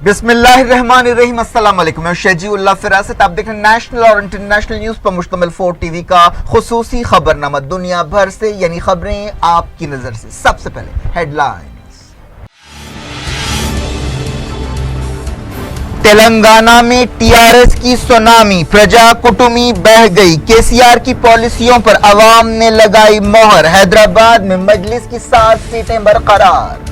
बिस्मिल्लाहिर्रहमानिर्रहीम, अस्सलाम वालेकुम। मैं शजीउल्लाह फिरासत, आप देख रहे हैं नेशनल और इंटरनेशनल न्यूज पर मुश्तमिल 4 टीवी का खुसूसी खबरनामा दुनिया भर से, यानी खबरें आपकी नजर से। सबसे पहले हेडलाइंस। तेलंगाना में टीआरएस की सुनामी, प्रजा कुटुंबी बह गई। केसीआर की पॉलिसियों पर अवाम ने लगाई मोहर। हैदराबाद में मजलिस की 7 सीटें बरकरार।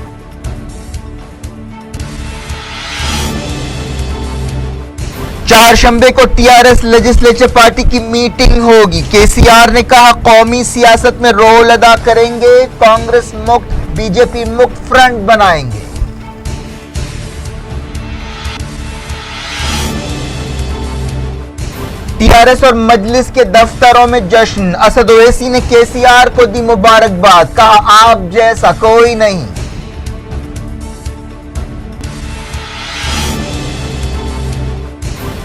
चारशंबे को टीआरएस लेजिस्लेचर पार्टी की मीटिंग होगी। केसीआर ने कहा कौमी सियासत में रोल अदा करेंगे, कांग्रेस मुक्त बीजेपी मुक्त फ्रंट बनाएंगे। टीआरएस और मजलिस के दफ्तरों में जश्न। असद ओवैसी ने केसीआर को दी मुबारकबाद, कहा आप जैसा कोई नहीं।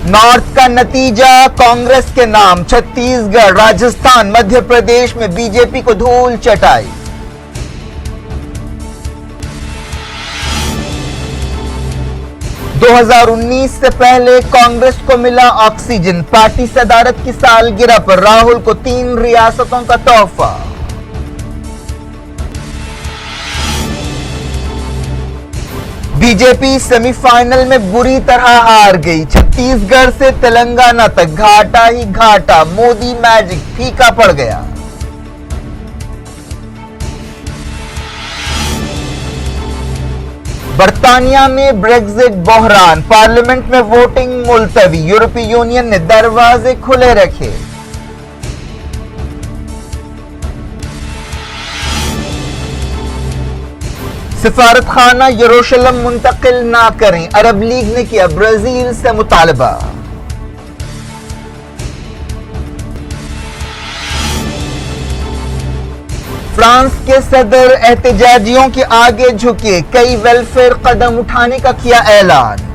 नॉर्थ का नतीजा कांग्रेस के नाम। छत्तीसगढ़, राजस्थान, मध्य प्रदेश में बीजेपी को धूल चटाई। दो 2019 से पहले कांग्रेस को मिला ऑक्सीजन। पार्टी सदारत की सालगिरह पर राहुल को 3 रियासतों का तोहफा। बीजेपी सेमीफाइनल में बुरी तरह हार गई। छत्तीसगढ़ से तेलंगाना तक घाटा ही घाटा। मोदी मैजिक फीका पड़ गया। बर्तानिया में ब्रेक्जिट बहरान, पार्लियामेंट में वोटिंग मुलतवी। यूरोपीय यूनियन ने दरवाजे खुले रखे। सिफारत खाना यरूशलेम मुंतकिल ना करें, अरब लीग ने किया ब्राजील से मुतालबा। फ्रांस के सदर एहतजाजियों के आगे झुके, कई वेलफेयर कदम उठाने का किया ऐलान।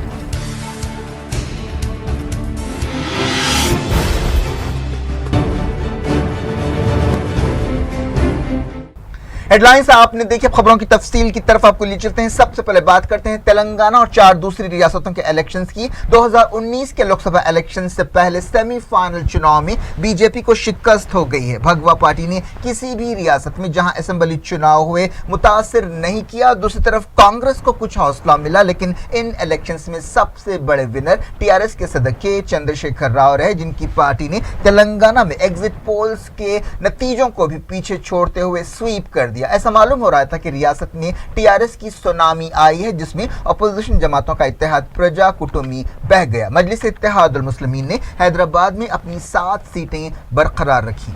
हेडलाइंस आपने देखी। खबरों की तफसील की तरफ आपको ले चलते हैं। सबसे पहले बात करते हैं तेलंगाना और 4 दूसरी रियासतों के इलेक्शंस की। 2019 के लोकसभा इलेक्शन से पहले सेमीफाइनल चुनाव में बीजेपी को शिकस्त हो गई है। भगवा पार्टी ने किसी भी रियासत में जहां असेंबली चुनाव हुए मुतासिर नहीं किया। दूसरी तरफ कांग्रेस को कुछ हौसला मिला, लेकिन इन इलेक्शंस में सबसे बड़े विनर टीआरएस के सदर के चंद्रशेखर राव रहे, जिनकी पार्टी ने तेलंगाना में एग्जिट पोल्स के नतीजों को भी पीछे छोड़ते हुए स्वीप कर दिया। ऐसा मालूम हो रहा था कि रियासत में टीआरएस की सुनामी आई है, जिसमें अपोजिशन जमातों का इत्तेहाद प्रजा कुटुंबी बह गया। मजलिस इत्तेहादुल मुस्लिमीन ने हैदराबाद में अपनी 7 सीटें बरकरार रखी।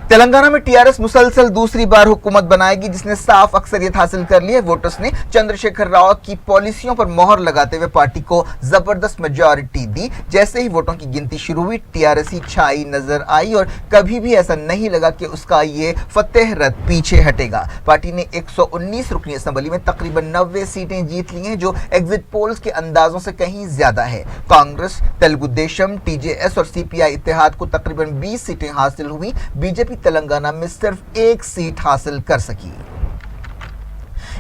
तेलंगाना में टीआरएस मुसलसल दूसरी बार हुकूमत बनाएगी, जिसने साफ अक्सरियत हासिल कर ली है। वोटर्स ने चंद्रशेखर राव की पॉलिसियों पर मोहर लगाते हुए पार्टी को जबरदस्त मेजॉरिटी दी। जैसे ही वोटों की गिनती शुरू हुई, टीआरएस ही छाई नजर आई और कभी भी ऐसा नहीं लगा कि उसका ये फतेह रथ पीछे हटेगा। पार्टी ने 119 रुकनी असेंबली में तकरीबन 90 सीटें जीत ली हैं, जो एग्जिट पोल्स के अंदाजों से कहीं ज्यादा है। कांग्रेस, तेलुगु देशम, टीजेएस और सीपीआई इत्तेहाद को तकरीबन 20 सीटें हासिल हुई। बीजेपी तेलंगाना में सिर्फ 1 सीट हासिल कर सकी।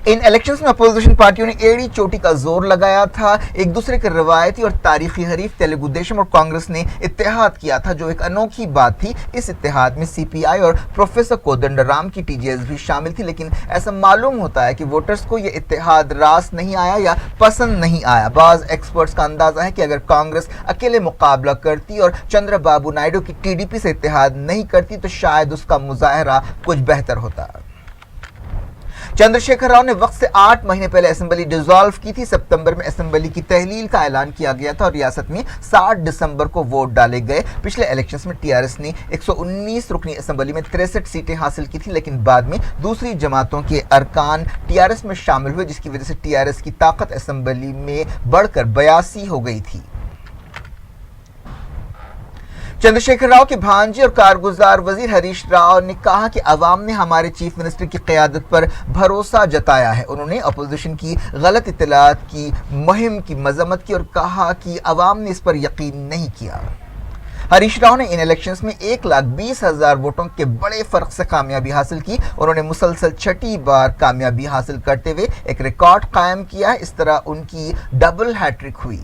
इन इलेक्शंस में अपोजिशन पार्टियों ने एड़ी चोटी का जोर लगाया था। एक दूसरे के रवायती और तारीखी हरीफ तेलुगु देशम और कांग्रेस ने इत्तेहाद किया था, जो एक अनोखी बात थी। इस इत्तेहाद में सीपीआई और प्रोफेसर कोदंडराम की टीजेएस भी शामिल थी, लेकिन ऐसा मालूम होता है कि वोटर्स को यह इत्तेहाद रास नहीं आया या पसंद नहीं आया। बाज एक्सपर्ट्स का अंदाजा है कि अगर कांग्रेस अकेले मुकाबला करती और चंद्रबाबू नायडू की टीडीपी से इत्तेहाद नहीं करती, तो शायद उसका मुजाहरा कुछ बेहतर होता। चंद्रशेखर राव ने वक्त से 8 महीने पहले असेंबली डिसॉल्व की थी। सितंबर में असेंबली की तहलील का ऐलान किया गया था और रियासत में 7 दिसंबर को वोट डाले गए। पिछले इलेक्शंस में टीआरएस ने 119 रुकनी असेंबली में 63 सीटें हासिल की थी, लेकिन बाद में दूसरी जमातों के अरकान टीआरएस में शामिल हुए, जिसकी वजह से टीआरएस की ताकत असेंबली में बढ़कर 82 हो गई थी। चंद्रशेखर राव के भांजे और कारगुजार वजीर हरीश राव ने कहा कि अवाम ने हमारे चीफ मिनिस्टर की क़यादत पर भरोसा जताया है। उन्होंने अपोजिशन की गलत इत्तलात की मुहिम की मजम्मत की और कहा कि अवाम ने इस पर यकीन नहीं किया। हरीश राव ने इन इलेक्शंस में 1,20,000 वोटों के बड़े फर्क से कामयाबी हासिल की। उन्होंने मुसलसल छठी बार कामयाबी हासिल करते हुए एक रिकॉर्ड कायम किया। इस तरह उनकी डबल हैट्रिक हुई।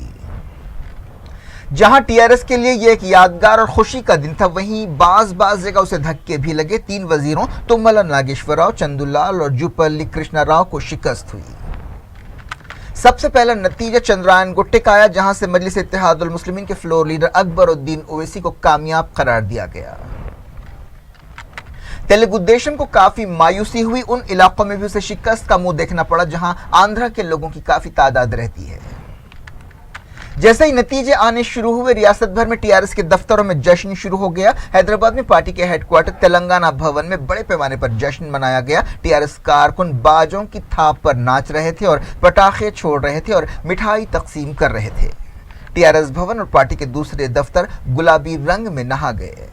जहां टीआरएस के लिए यह एक यादगार और खुशी का दिन था, वहीं बाज जगह उसे धक्के भी लगे। 3 वजीरों तुम्मला नागेश्वर राव, चंदुलाल और जुपल्ली कृष्णा राव को शिकस्त हुई। सबसे पहला नतीजा चंद्रायन गुट्टे का आया, जहां से मजलिस इत्तेहादुल मुस्लिमीन के फ्लोर लीडर अकबरुद्दीन ओवैसी को कामयाब करार दिया गया। तेलुगु देशम को काफी मायूसी हुई। उन इलाकों में भी उसे शिकस्त का मुंह देखना पड़ा जहां आंध्रा के लोगों की काफी तादाद रहती है। जैसे ही नतीजे आने शुरू हुए, रियासत भर में टीआरएस के दफ्तरों में जश्न शुरू हो गया। हैदराबाद में पार्टी के हेडक्वार्टर तेलंगाना भवन में बड़े पैमाने पर जश्न मनाया गया। टीआरएस कारकुन बाजों की थाप पर नाच रहे थे और पटाखे छोड़ रहे थे और मिठाई तकसीम कर रहे थे। टीआरएस भवन और पार्टी के दूसरे दफ्तर गुलाबी रंग में नहा गए।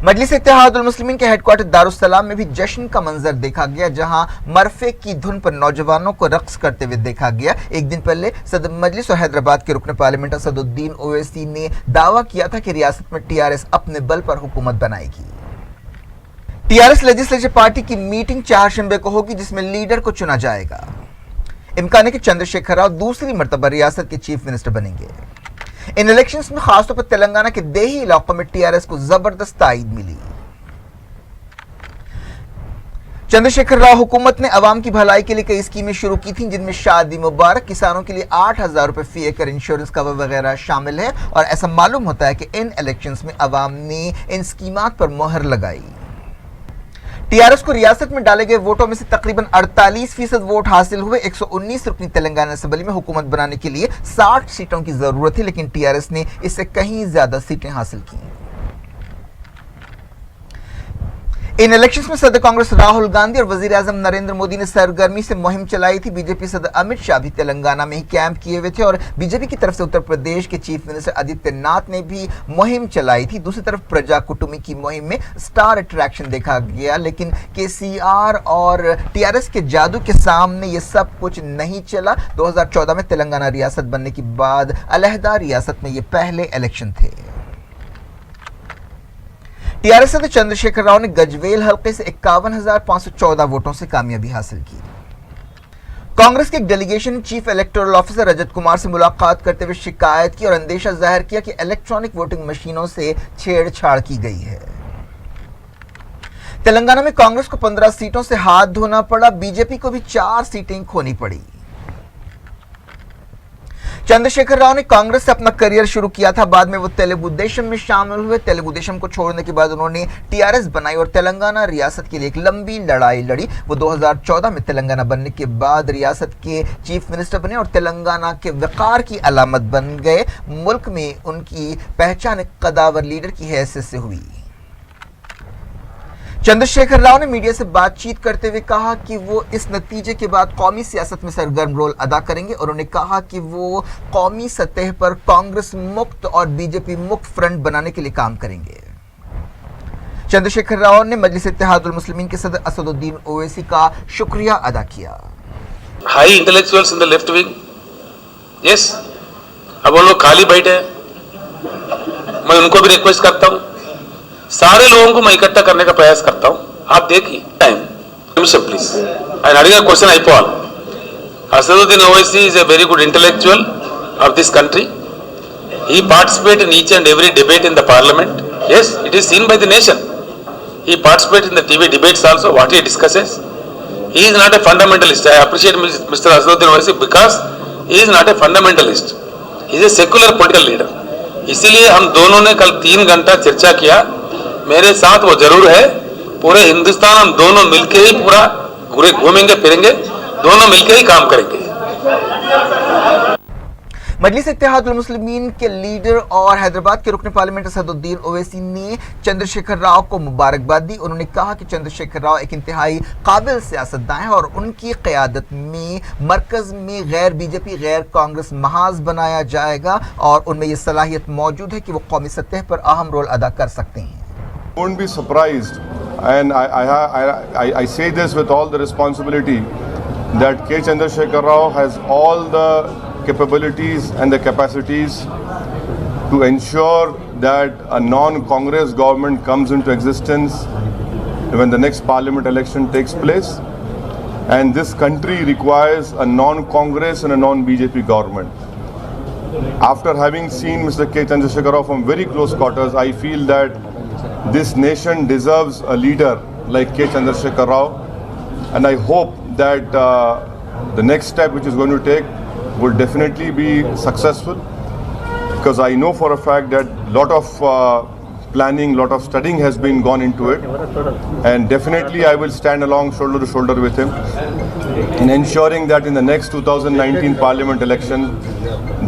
मजलिस इत्तेहादुल मुस्लिमीन के हेडक्वार्टर दारुस्सलाम में भी जश्न का मंजर देखा गया, जहां मरफे की धुन पर नौजवानों को रक्स करते हुए देखा गया। एक दिन पहले सदर मजलिस और हैदराबाद के रुकन पार्लियामेंट असदुद्दीन ओवैसी ने दावा किया था कि रियासत में टीआरएस अपने बल पर हुकूमत बनाएगी। टीआरएस लेजिस्लेचर पार्टी की मीटिंग 4 शंबे को होगी, जिसमें लीडर को चुना जाएगा। इम्कान है कि चंद्रशेखर राव दूसरी मर्तबा रियासत के चीफ मिनिस्टर बनेंगे। इन इलेक्शंस में खासतौर पर तेलंगाना के देही इलाकों में टीआरएस को जबरदस्त ताईद मिली। चंद्रशेखर राव हुकूमत ने अवाम की भलाई के लिए कई स्कीमें शुरू की थी, जिनमें शादी मुबारक, किसानों के लिए 8,000 रुपए फी एकड़ इंश्योरेंस कवर वगैरह शामिल है। और ऐसा मालूम होता है कि इन इलेक्शंस में अवाम ने इन स्कीमात पर मोहर लगाई। टीआरएस को रियासत में डाले गए वोटों में से तकरीबन 48% वोट हासिल हुए। 119 रुकनी तेलंगाना असेंबली में हुकूमत बनाने के लिए 60 सीटों की जरूरत थी, लेकिन टीआरएस ने इससे कहीं ज्यादा सीटें हासिल की। इन इलेक्शंस में सदर कांग्रेस राहुल गांधी और वजीर आजम नरेंद्र मोदी ने सरगर्मी से मुहिम चलाई थी। बीजेपी सदर अमित शाह भी तेलंगाना में ही कैंप किए हुए थे और बीजेपी की तरफ से उत्तर प्रदेश के चीफ मिनिस्टर आदित्यनाथ ने भी मुहिम चलाई थी। दूसरी तरफ प्रजा कुटुंबी की मुहिम में स्टार अट्रैक्शन देखा गया, लेकिन केसीआर और टीआरएस के जादू के सामने ये सब कुछ नहीं चला। 2014 में तेलंगाना रियासत बनने के बाद अलहदा रियासत में ये पहले इलेक्शन थे। टीआरएस सदर चंद्रशेखर राव ने गजवेल हल्के से 51,514 वोटों से कामयाबी हासिल की। कांग्रेस के एक delegation chief electoral officer Rajat Kumar से मुलाकात करते हुए शिकायत की और अंदेशा जाहिर किया कि इलेक्ट्रॉनिक वोटिंग मशीनों से छेड़छाड़ की गई है। तेलंगाना में कांग्रेस को 15 सीटों से हाथ धोना पड़ा। बीजेपी को भी 4 सीटें खोनी पड़ी। चंद्रशेखर राव ने कांग्रेस से अपना करियर शुरू किया था, बाद में वो तेलुगु देशम में शामिल हुए। तेलुगु देशम को छोड़ने के बाद उन्होंने टीआरएस बनाई और तेलंगाना रियासत के लिए एक लंबी लड़ाई लड़ी। वो 2014 में तेलंगाना बनने के बाद रियासत के चीफ मिनिस्टर बने और तेलंगाना के वकार की अलामत बन गए। मुल्क में उनकी पहचान एक कदावर लीडर की हैसियत से हुई। चंद्रशेखर राव ने मीडिया से बातचीत करते हुए कहा कि वो इस नतीजे के बाद कौमी सियासत में सरगर्म रोल अदा करेंगे और उन्होंने कहा कि वो कौमी सतह पर कांग्रेस मुक्त और बीजेपी मुक्त फ्रंट बनाने के लिए काम करेंगे। चंद्रशेखर राव ने मजलिस इत्तेहादुल मुस्लिमीन के सदर असदुद्दीन ओवैसी का शुक्रिया अदा किया। High intellectuals in the left wing, yes, अब वो लोग खाली बैठे, मैं उनको भी रिक्वेस्ट करता हूँ, सारे लोगों को मैं इकट्ठा करने का प्रयास करता हूं। आप देखिए time please and adding a question I Paul Asaduddin Owaisi is a very good intellectual of this country. He participate in each and every debate in the parliament. Yes, it is seen by the nation. He participates in the TV debates also, what he discusses. He is not a fundamentalist. I appreciate Mr. Asduddin Owaisi because he is not a fundamentalist. He is a secular political leader. इसीलिए हम दोनों ने कल 3 घंटा चर्चा किया. मेरे साथ वो जरूर है. पूरे हिंदुस्तान हम दोनों मिलके ही पूरा घूमेंगे फिरेंगे, दोनों मिलके ही काम करेंगे. मजलिस इत्तेहादुल मुस्लिमीन के लीडर और हैदराबाद के रुकन पार्लियामेंट असदुद्दीन ओवैसी ने चंद्रशेखर राव को मुबारकबाद दी. उन्होंने कहा कि चंद्रशेखर राव एक इंतहाई काबिल सियासतदान है और उनकी क़यादत में मरकज में गैर बीजेपी गैर कांग्रेस महाज बनाया जाएगा और उनमें यह सलाहियत मौजूद है कि वो कौमी सतह पर अहम रोल अदा कर सकते हैं. Don't be surprised, and I say this with all the responsibility, that K. Chandrasekhar Rao has all the capabilities and the capacities to ensure that a non-Congress government comes into existence when the next parliament election takes place. And this country requires a non-Congress and a non-BJP government. After having seen Mr. K. Chandrasekhar Rao from very close quarters, I feel that this nation deserves a leader like K. Chandrasekhar Rao, and I hope that the next step which is going to take will definitely be successful, because I know for a fact that lot of planning, lot of studying has been gone into it, and definitely I will stand along shoulder to shoulder with him in ensuring that in the next 2019 parliament election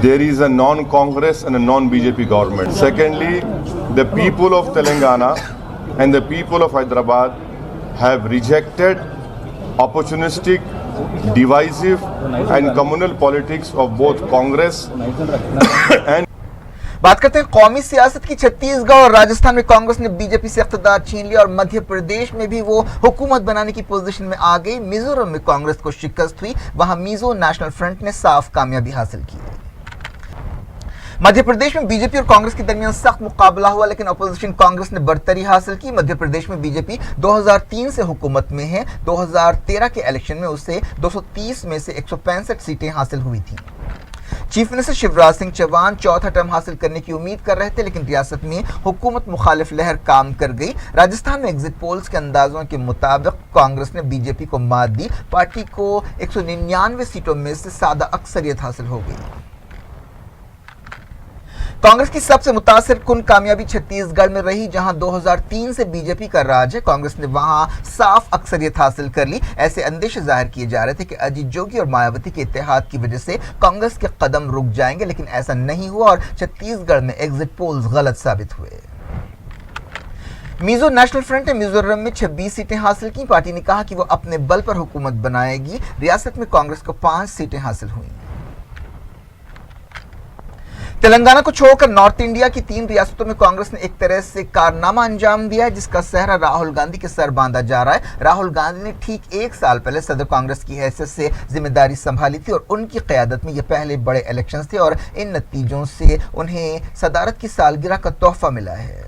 there is a non-Congress and a non-BJP government. Secondly, the people of Telangana and the people of Hyderabad have rejected opportunistic, divisive and communal politics of both Congress and बात करते हैं कौमी सियासत की। छत्तीसगढ़ और राजस्थान में कांग्रेस ने BJP से इख्तियार छीन लिया और मध्य प्रदेश में भी वो हुकूमत बनाने की पोजीशन में आ गई। मिजोरम में कांग्रेस को शिकस्त हुई, वहां मिजो नेशनल फ्रंट ने साफ कामयाबी हासिल की। मध्य प्रदेश में बीजेपी और कांग्रेस के दरमियान सख्त मुकाबला हुआ, लेकिन अपोजिशन कांग्रेस ने बढ़तरी हासिल की। मध्य प्रदेश में बीजेपी 2003 से हुकूमत में है। 2013 के इलेक्शन में उसे 230 में से 165 सीटें हासिल हुई थी। चीफ मिनिस्टर शिवराज सिंह चौहान चौथा टर्म हासिल करने की उम्मीद कर रहे थे, लेकिन रियासत में हुकूमत मुखालिफ लहर काम कर गई। राजस्थान में एग्जिट पोल्स के अंदाजों के मुताबिक कांग्रेस ने बीजेपी को मात दी। पार्टी को 199 सीटों में से सादा अक्सरियत हासिल हो गई। कांग्रेस की सबसे मुतासिर कुन कामयाबी छत्तीसगढ़ में रही, जहां 2003 से बीजेपी का राज है। कांग्रेस ने वहां साफ अक्सरियत हासिल कर ली। ऐसे अंदेशे जाहिर किए जा रहे थे कि अजीत जोगी और मायावती के इत्तेहाद की वजह से कांग्रेस के कदम रुक जाएंगे, लेकिन ऐसा नहीं हुआ और छत्तीसगढ़ में एग्जिट पोल्स गलत साबित हुए। मिजो नेशनल फ्रंट ने मिजोरम में 26 सीटें हासिल की। पार्टी ने कहा कि वो अपने बल पर हुकूमत बनाएगी। रियासत में कांग्रेस को 5 सीटें हासिल हुई। तेलंगाना को छोड़कर नॉर्थ इंडिया की 3 रियासतों में कांग्रेस ने एक तरह से कारनामा अंजाम दिया है, जिसका सेहरा राहुल गांधी के सर बांधा जा रहा है। राहुल गांधी ने ठीक 1 साल पहले सदर कांग्रेस की हैसियत से जिम्मेदारी संभाली थी और उनकी क़यादत में ये पहले बड़े इलेक्शंस थे और इन नतीजों से उन्हें सदारत की सालगिरह का तोहफा मिला है।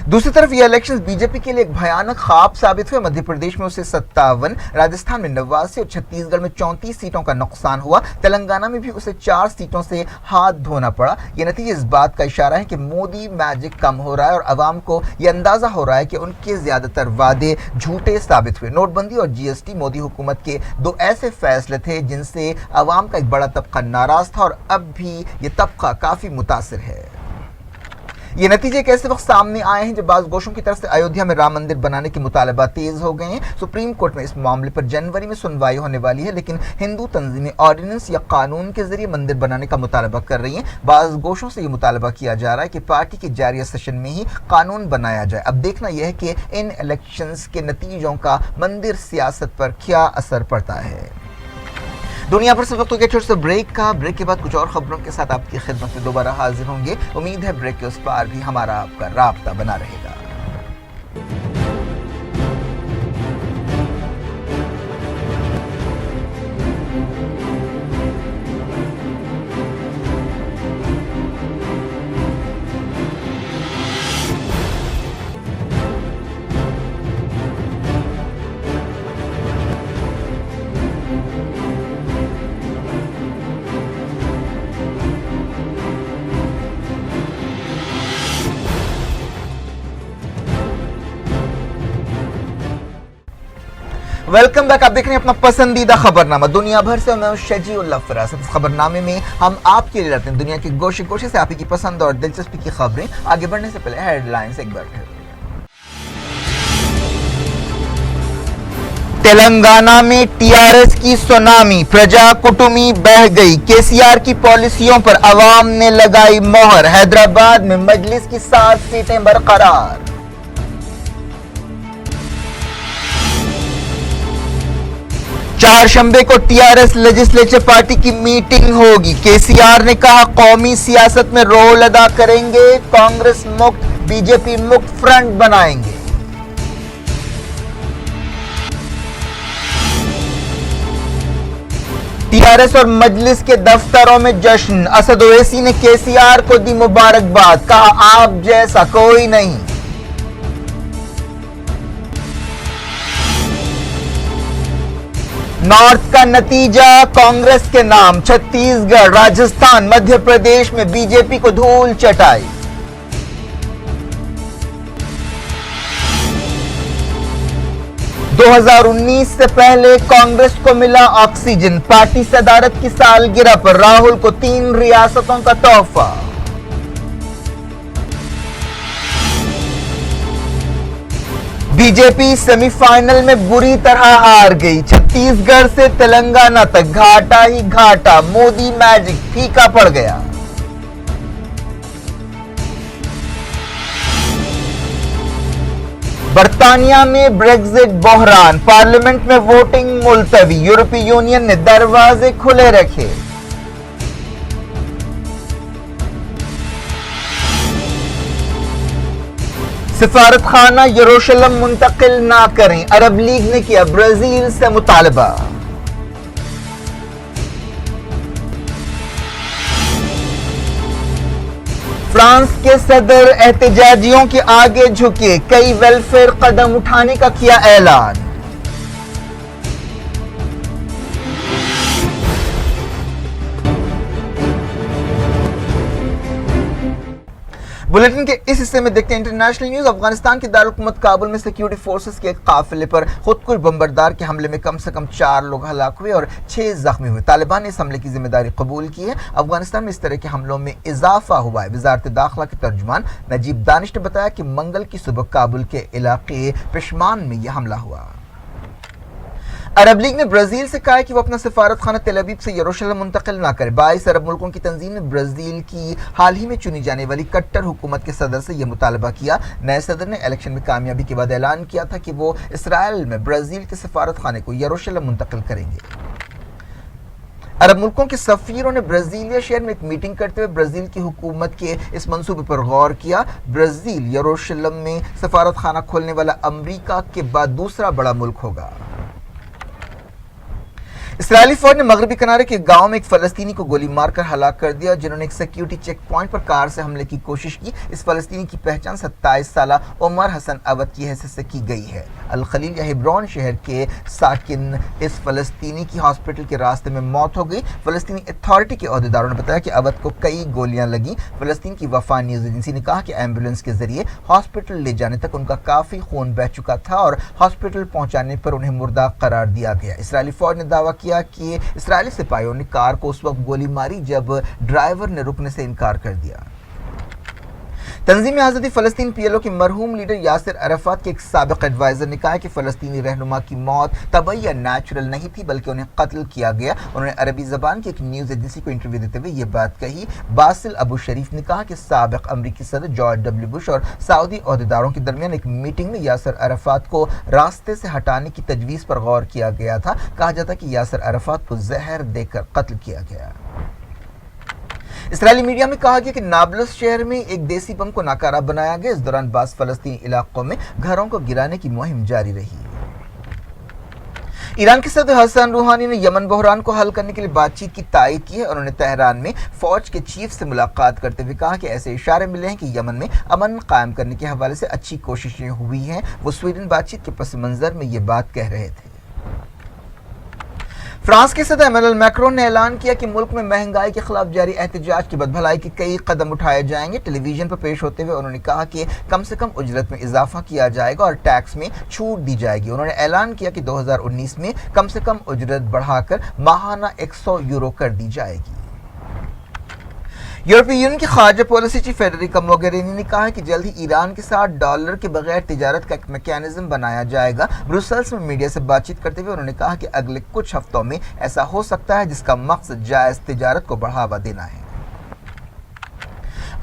दूसरी तरफ ये इलेक्शंस बीजेपी के लिए एक भयानक ख्वाब साबित हुए। मध्य प्रदेश में उसे 57, राजस्थान में 89 और छत्तीसगढ़ में 34 सीटों का नुकसान हुआ। तेलंगाना में भी उसे 4 सीटों से हाथ धोना पड़ा। ये नतीजे इस बात का इशारा है कि मोदी मैजिक कम हो रहा है और अवाम को यह अंदाजा हो रहा है कि उनके ज्यादातर वादे झूठे साबित हुए। नोटबंदी और जीएसटी मोदी हुकूमत के 2 ऐसे फैसले थे जिनसे अवाम का एक बड़ा तबका नाराज था और अब भी ये तबका काफी मुतासिर है। ये नतीजे एक ऐसे वक्त सामने आए हैं जब बाज़ गोशों की तरफ से अयोध्या में राम मंदिर बनाने के मुतालबा तेज हो गए हैं। सुप्रीम कोर्ट में इस मामले पर जनवरी में सुनवाई होने वाली है, लेकिन हिंदू तंजीमें ऑर्डिनेंस या कानून के जरिए मंदिर बनाने का मुतालबा कर रही हैं। बाज़ गोशों से ये मुतालबा किया जा रहा है कि पार्टी के जारी सेशन में ही कानून बनाया जाए। अब देखना यह है कि इन इलेक्शंस के नतीजों का मंदिर सियासत पर क्या असर पड़ता है। दुनिया भर से वक्त हो गया छोटे से ब्रेक का। ब्रेक के बाद कुछ और खबरों के साथ आपकी खिदमत में दोबारा हाजिर होंगे। उम्मीद है ब्रेक के उस पार भी हमारा आपका राब्ता बना रहेगा। Welcome back. आप देख रहे हैं अपना पसंदीदा खबरनामा दुनिया भर से। मैं शजीउल्लाह फरासत। इस खबरनामे में हम आपके लिए लाते हैं दुनिया के गोशे गोशे से आपकी पसंद और दिलचस्पी की खबरें। आगे बढ़ने से पहले हेडलाइंस एक बार फिर। तेलंगाना में टीआरएस की सुनामी, प्रजा कुटुंबी बह गई। केसीआर की पॉलिसियों पर अवाम ने लगाई मोहर। हैदराबाद में मजलिस की 7 सीटें बरकरार। चारशंबे को टीआरएस लेजिस्लेचर पार्टी की मीटिंग होगी। केसीआर ने कहा कौमी सियासत में रोल अदा करेंगे, कांग्रेस मुक्त बीजेपी मुक्त फ्रंट बनाएंगे। टीआरएस और मजलिस के दफ्तरों में जश्न। असद ओवैसी ने केसीआर को दी मुबारकबाद, कहा आप जैसा कोई नहीं। नॉर्थ का नतीजा कांग्रेस के नाम। छत्तीसगढ़, राजस्थान, मध्य प्रदेश में बीजेपी को धूल चटाई। दो 2019 से पहले कांग्रेस को मिला ऑक्सीजन। पार्टी सदारत की सालगिरह पर राहुल को 3 रियासतों का तोहफा। बीजेपी सेमीफाइनल में बुरी तरह हार गई। छत्तीसगढ़ से तेलंगाना तक घाटा ही घाटा। मोदी मैजिक फीका पड़ गया। बर्तानिया में ब्रेक्जिट बहरान। पार्लियामेंट में वोटिंग मुलतवी। यूरोपीय यूनियन ने दरवाजे खुले रखे। सिफारत खाना यरूशलेम मुंतकिल ना करें, अरब लीग ने किया ब्राजील से मुतालबा। फ्रांस के सदर एहतजाजियों के आगे झुके। कई वेलफेयर कदम उठाने का किया ऐलान। बुलेटिन के इस हिस्से में देखते हैं इंटरनेशनल न्यूज। अफगानिस्तान की दारुलकुमत काबुल में सिक्योरिटी फोर्सेस के एक काफिले पर खुदकुश बम्बरदार के हमले में कम से कम 4 लोग हलाक हुए और 6 जख्मी हुए। तालिबान ने इस हमले की जिम्मेदारी कबूल की है। अफगानिस्तान में इस तरह के हमलों में इजाफा हुआ है। वजारत दाखिला के तर्जुमान नजीब दानिश ने बताया कि मंगल की सुबह काबुल के इलाके पेशमान में यह हमला हुआ। अरब लीग ने ब्राजील से कहा है कि वो अपना सिफारत खाना तेल अवीव से यरूशलेम मुंतकिल ना करे। 22 अरब मुल्कों की तंजीम ने ब्राजील की हाल ही में चुनी जाने वाली कट्टर हुकूमत के सदर से यह मुतालबा किया। नए सदर ने इलेक्शन में कामयाबी के बाद ऐलान किया था कि वो इसराइल में ब्राजील के सिफारत खाने को यरूशलेम मुंतकिल करेंगे। अरब मुल्कों के सफीरों ने ब्राजीलिया शहर में एक मीटिंग करते हुए ब्राजील की हुकूमत के इस मंसूबे पर गौर किया। ब्राजील यरूशलेम में सिफारत खाना खोलने वाला अमरीका के बाद दूसरा बड़ा मुल्क होगा। इसराइली फौज ने मगरबी किनारे के गांव में एक फलस्तीनी को गोली मारकर हलाक कर दिया, जिन्होंने एक सिक्योरिटी चेक पॉइंट पर कार से हमले की कोशिश की। इस फलस्तीनी की पहचान 27 साला उमर हसन अवद की हैसियत से की गई है। अल खलील या हिब्रोन शहर के साकिन इस फलस्तीनी की हॉस्पिटल के रास्ते में मौत हो गई। फलस्तीनी अथॉरिटी के अहदेदारों ने बताया कि अवद को कई गोलियां लगी। फलस्तीन की वफा न्यूज एजेंसी ने कहा कि एम्बुलेंस के जरिए हॉस्पिटल ले जाने तक उनका काफी खून बह चुका था और हॉस्पिटल पहुंचाने पर उन्हें मुर्दा करार दिया गया। इसराइली फौज ने दावा किया कि इसराइली सिपाहियों ने कार को उस वक्त गोली मारी जब ड्राइवर ने रुकने से इनकार कर दिया। तंजीम आज़ादी फ़लस्तीन पीएलओ के मरहूम लीडर यासिर अराफात के एक साबिक एडवाइजर ने कहा है कि फ़लस्तीनी रहनुमा की मौत तबई या नेचुरल नहीं थी, बल्कि उन्हें कत्ल किया गया। उन्होंने अरबी ज़बान की एक न्यूज़ एजेंसी को इंटरव्यू देते हुए ये बात कही। बासिल अबू शरीफ ने कहा कि साबिक अमरीकी सदर जॉर्ज डब्ल्यू बुश और सऊदी अहदेदारों के दरमियान एक मीटिंग में यासिर अराफात को रास्ते से हटाने की तजवीज़ पर गौर किया गया था। कहा जाता कि यासिर अराफात को जहर देकर कत्ल किया गया। इसराइली मीडिया में कहा गया कि नाब्लस शहर में एक देसी बम को नाकारा बनाया गया। इस दौरान बास फलस्तीनी इलाकों में घरों को गिराने की मुहिम जारी रही। ईरान के सदर हसन रूहानी ने यमन बहरान को हल करने के लिए बातचीत की तायद की है। उन्होंने तेहरान में फौज के चीफ से मुलाकात करते हुए कहा कि ऐसे इशारे मिले हैं कि यमन में अमन कायम करने के हवाले से अच्छी कोशिशें हुई हैं। वो स्वीडन बातचीत के पस मंजर में ये बात कह रहे थे। फ्रांस के सदर इमैनुअल मैक्रोन ने ऐलान किया कि मुल्क में महंगाई के खिलाफ जारी एहतजाज के बाद भलाई के कई कदम उठाए जाएंगे। टेलीविजन पर पेश होते हुए उन्होंने कहा कि कम से कम उजरत में इजाफा किया जाएगा और टैक्स में छूट दी जाएगी। उन्होंने ऐलान किया कि 2019 में कम से कम उजरत बढ़ाकर माहाना 100 यूरो कर दी जाएगी। यूरोपीय यूनियन की खारजा पॉलिसी चीफ फेडरिका मोगेरिनी ने कहा है कि जल्द ही ईरान के साथ डॉलर के बगैर तिजारत का एक मैकेनिज्म बनाया जाएगा। ब्रुसेल्स में मीडिया से बातचीत करते हुए उन्होंने कहा कि अगले कुछ हफ्तों में ऐसा हो सकता है जिसका मकसद जायज तिजारत को बढ़ावा देना है।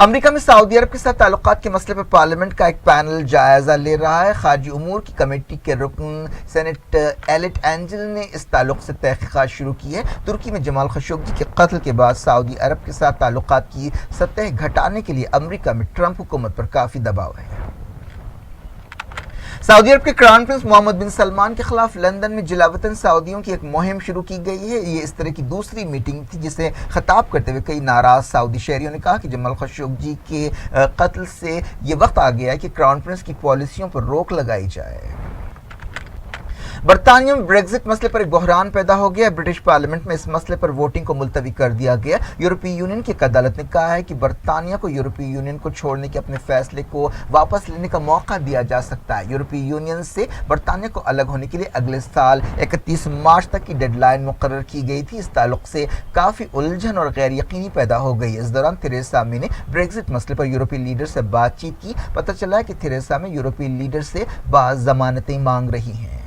अमेरिका में सऊदी अरब के साथ ताल्लुकात के मसले पर पार्लियामेंट का एक पैनल जायजा ले रहा है। खारजी उमूर की कमेटी के रुकन सेनेट एलिट एंजल ने इस ताल्लुक से तहकीकात शुरू की है। तुर्की में जमाल खशोगी के कत्ल के बाद सऊदी अरब के साथ ताल्लुकात की सतह घटाने के लिए अमेरिका में ट्रंप हुकूमत पर काफी दबाव है। सऊदी अरब के क्राउन प्रिंस मोहम्मद बिन सलमान के खिलाफ लंदन में जिलावतन सऊदियों की एक मुहिम शुरू की गई है। ये इस तरह की दूसरी मीटिंग थी जिसे खिताब करते हुए कई नाराज सऊदी शहरियों ने कहा कि जमाल खशोगी के कत्ल से ये वक्त आ गया है कि क्राउन प्रिंस की पॉलिसियों पर रोक लगाई जाए। बरतानिया में ब्रेक्जिट मसले पर एक बहरान पैदा हो गया। ब्रिटिश पार्लियामेंट में इस मसले पर वोटिंग को मुलतवी कर दिया गया। यूरोपीय यूनियन की एक अदालत ने कहा है कि बरतानिया को यूरोपीय यूनियन को छोड़ने के अपने फैसले को वापस लेने का मौका दिया जा सकता है। यूरोपीय यूनियन से बरतानिया को अलग होने के लिए अगले साल 31 मार्च तक की डेडलाइन मुकर्रर की गई थी। इस ताल्लुक से काफ़ी उलझन और गैर यकीनी पैदा हो गई। इस दौरान थेरेसा मे ने ब्रेक्जिट मसले पर यूरोपीय लीडर से बातचीत की। पता चला है कि थेरेसा मे यूरोपीय लीडर से बाज़ जमानतें मांग रही हैं।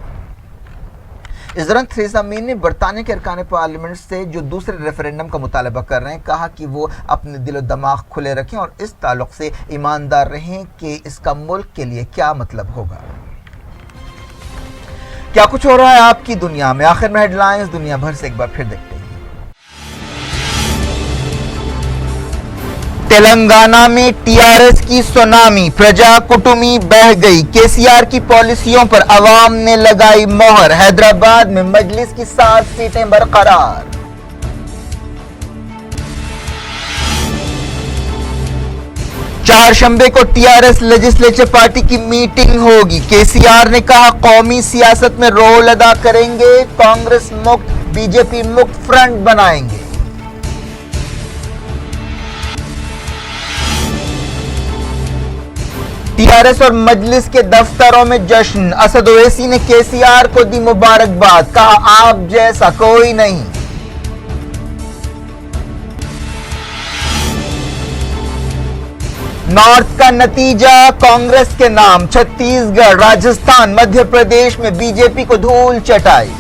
इस दौरान थेरेसा मे ने बरतानिया के अरकान पार्लियामेंट से जो दूसरे रेफरेंडम का मुतालबा कर रहे हैं कहा कि वो अपने दिलो दिमाग खुले रखें और इस ताल्लुक से ईमानदार रहें कि इसका मुल्क के लिए क्या मतलब होगा। क्या कुछ हो रहा है आपकी दुनिया में, आखिर में हेडलाइंस दुनिया भर से एक बार फिर देखते हैं। तेलंगाना में टीआरएस की सुनामी, प्रजा कुटुंबी बह गई। केसीआर की पॉलिसियों पर अवाम ने लगाई मोहर। हैदराबाद में मजलिस की 7 सीटें बरकरार। चारशंबे को टीआरएस लेजिस्लेचर पार्टी की मीटिंग होगी। केसीआर ने कहा कौमी सियासत में रोल अदा करेंगे, कांग्रेस मुक्त बीजेपी मुक्त फ्रंट बनाएंगे। टीआरएस और मजलिस के दफ्तरों में जश्न। असद ओवैसी ने केसीआर को दी मुबारकबाद, कहा आप जैसा कोई नहीं। नॉर्थ का नतीजा कांग्रेस के नाम। छत्तीसगढ़, राजस्थान, मध्य प्रदेश में बीजेपी को धूल चटाई।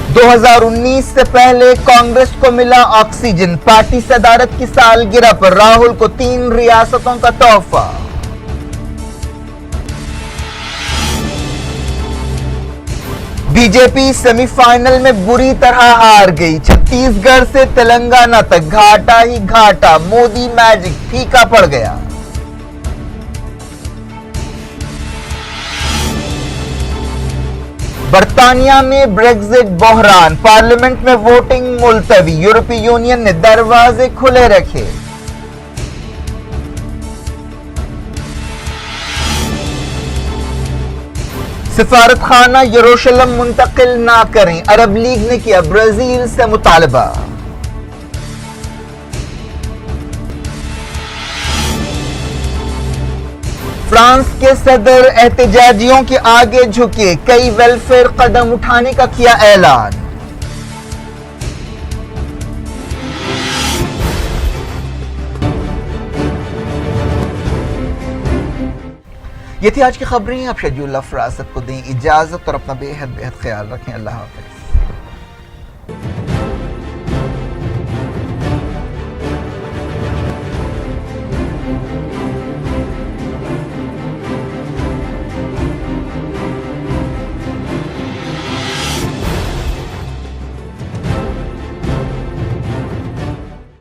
दो 2019 से पहले कांग्रेस को मिला ऑक्सीजन। पार्टी सदारत की सालगिरह पर राहुल को 3 रियासतों का तोहफा। बीजेपी सेमीफाइनल में बुरी तरह हार गई। छत्तीसगढ़ से तेलंगाना तक घाटा ही घाटा। मोदी मैजिक फीका पड़ गया। बरतानिया में ब्रेक्जिट बहरान, पार्लियामेंट में वोटिंग मुलतवी। यूरोपीय यूनियन ने दरवाजे खुले रखे। सिफारत खाना यरूशलेम मुंतकिल ना करें, अरब लीग ने किया ब्राजील से मुतालबा। फ्रांस के सदर एहतजाजियों के आगे झुके, कई वेलफेयर कदम उठाने का किया ऐलान। ये थी आज की खबरें। आप शजीउल्लाह फरासत को दें इजाजत और अपना बेहद ख्याल रखें। अल्लाह हाफ़िज़।